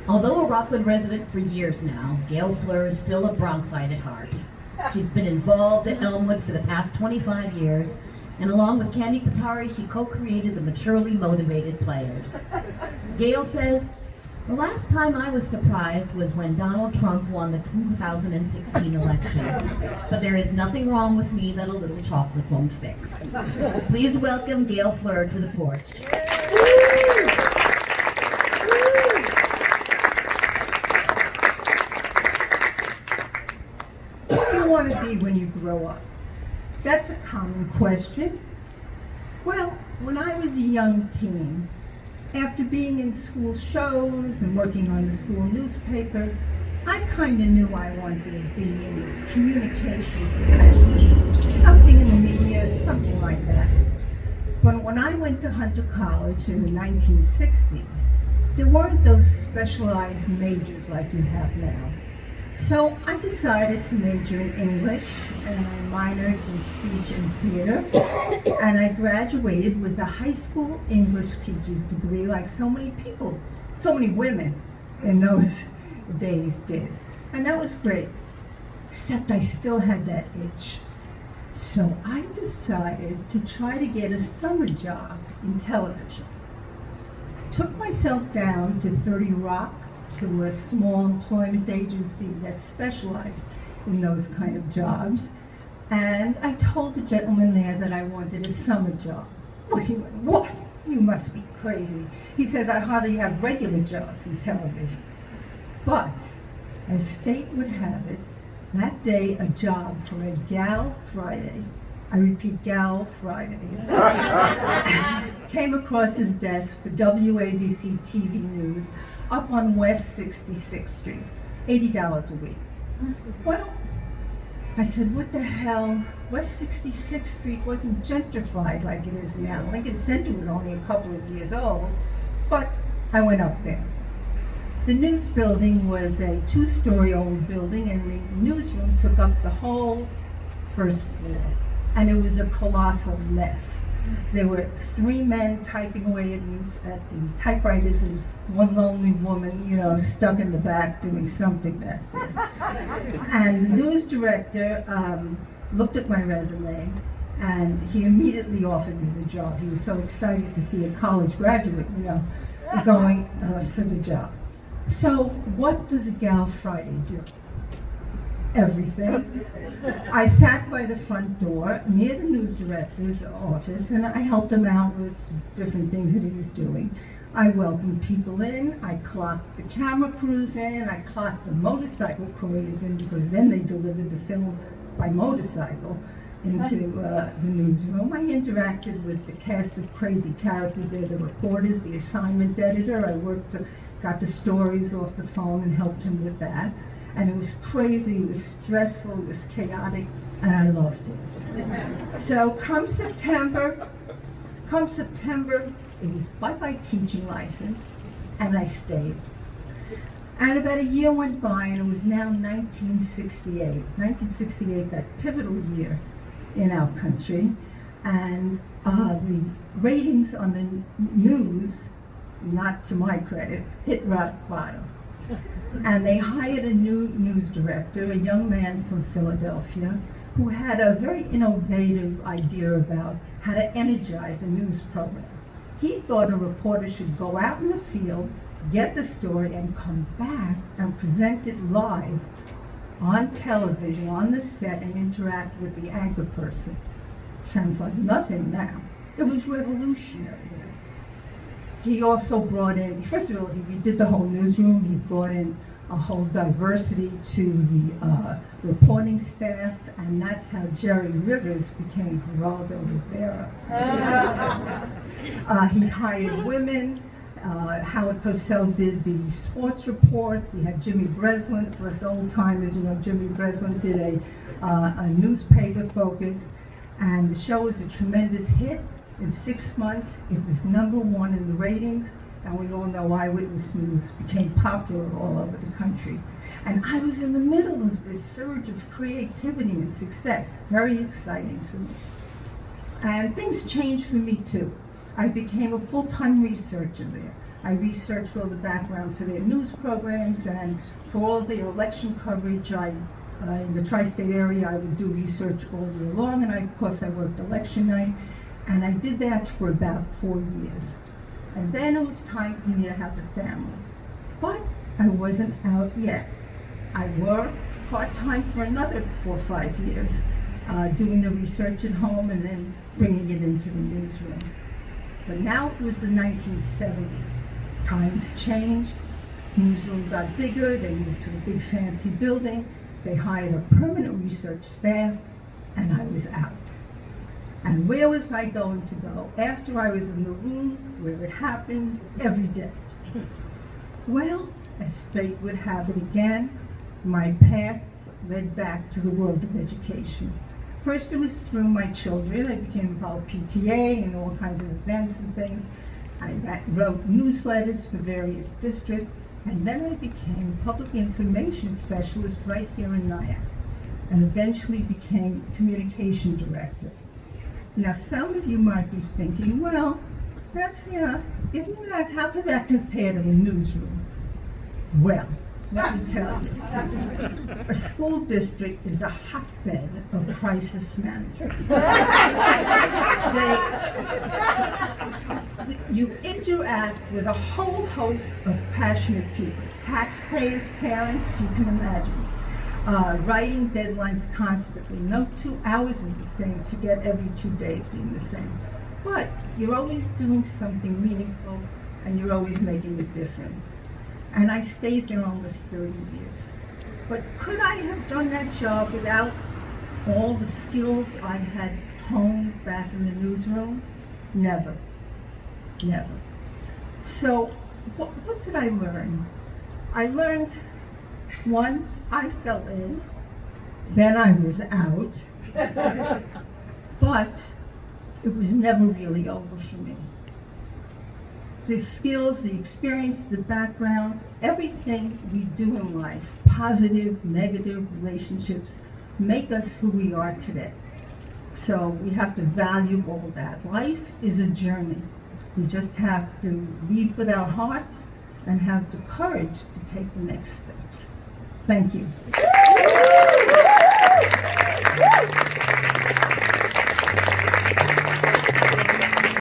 Although a Rockland resident for years now, Gail Fleur is still a Bronxite at heart. She's been involved at Elmwood for the past 25 years, and along with Candy Patari, she co-created the Maturely Motivated Players. Gail says, "The last time I was surprised was when Donald Trump won the 2016 election. But there is nothing wrong with me that a little chocolate won't fix." Please welcome Gail Fleur to the porch. What do you want to be when you grow up? That's a common question. Well, when I was a young teen, after being in school shows and working on the school newspaper, I kind of knew I wanted to be in the communication profession, something in the media, something like that. But when I went to Hunter College in the 1960s, there weren't those specialized majors like you have now. So I decided to major in English, and I minored in speech and theater, and I graduated with a high school English teacher's degree like so many people, so many women in those days did. And that was great, except I still had that itch. So I decided to try to get a summer job in television. I took myself down to Stefany-Ruck, to a small employment agency that specialized in those kind of jobs. And I told the gentleman there that I wanted a summer job. Well, he went, "What? You must be crazy." He says, "I hardly have regular jobs in television." But, as fate would have it, that day a job for a Gal Friday, I repeat, Gal Friday, came across his desk for WABC TV News up on West 66th Street, $80 a week. Well, I said, what the hell? West 66th Street wasn't gentrified like it is now. Lincoln Center was only a couple of years old, but I went up there. The news building was a 2-story old building, and the newsroom took up the whole first floor, and it was a colossal mess. There were 3 men typing away at the typewriters and one lonely woman, stuck in the back doing something back there. And the news director looked at my resume, and he immediately offered me the job. He was so excited to see a college graduate, going for the job. So what does a Gal Friday do? Everything. I sat by the front door near the news director's office, and I helped him out with different things that he was doing. I welcomed people in, I clocked the camera crews in, I clocked the motorcycle couriers in, because then they delivered the film by motorcycle into the newsroom. I interacted with the cast of crazy characters there, the reporters, the assignment editor. I got the stories off the phone and helped him with that. And it was crazy, it was stressful, it was chaotic, and I loved it. So come September, it was bye-bye teaching license, and I stayed. And about a year went by, and it was now 1968. 1968, that pivotal year in our country, and the ratings on the news, not to my credit, hit rock bottom. And they hired a new news director, a young man from Philadelphia, who had a very innovative idea about how to energize a news program. He thought a reporter should go out in the field, get the story, and come back and present it live on television, on the set, and interact with the anchor person. Sounds like nothing now. It was revolutionary. He also brought in, first of all, he did the whole newsroom. He brought in a whole diversity to the reporting staff, and that's how Jerry Rivers became Geraldo Rivera. He hired women. Howard Cosell did the sports reports. He had Jimmy Breslin, for us old timers, Jimmy Breslin did a newspaper focus, and the show was a tremendous hit. In 6 months, it was #1 in the ratings, and we all know Eyewitness News became popular all over the country. And I was in the middle of this surge of creativity and success, very exciting for me. And things changed for me too. I became a full-time researcher there. I researched all the background for their news programs, and for all their election coverage, in the tri-state area, I would do research all year long, and of course I worked election night, and I did that for about 4 years. And then it was time for me to have a family. But I wasn't out yet. I worked part-time for another 4 or 5 years, doing the research at home and then bringing it into the newsroom. But now it was the 1970s. Times changed, newsroom got bigger, they moved to a big fancy building, they hired a permanent research staff, and I was out. And where was I going to go after I was in the room where it happened every day? Well, as fate would have it again, my path led back to the world of education. First it was through my children. I became involved in PTA and all kinds of events and things. I wrote newsletters for various districts, and then I became public information specialist right here in Nyack, and eventually became communication director. Now some of you might be thinking, well, how could that compare to a newsroom? Well, let me tell you, a school district is a hotbed of crisis management. You interact with a whole host of passionate people, taxpayers, parents, you can imagine, writing deadlines constantly. No 2 hours is the same, forget every 2 days being the same. But you're always doing something meaningful, and you're always making a difference. And I stayed there almost 30 years. But could I have done that job without all the skills I had honed back in the newsroom? Never. Never. So what did I learn? I learned, one, I fell in, then I was out, but it was never really over for me. The skills, the experience, the background, everything we do in life, positive, negative relationships, make us who we are today. So we have to value all that. Life is a journey. We just have to lead with our hearts and have the courage to take the next steps. Thank you.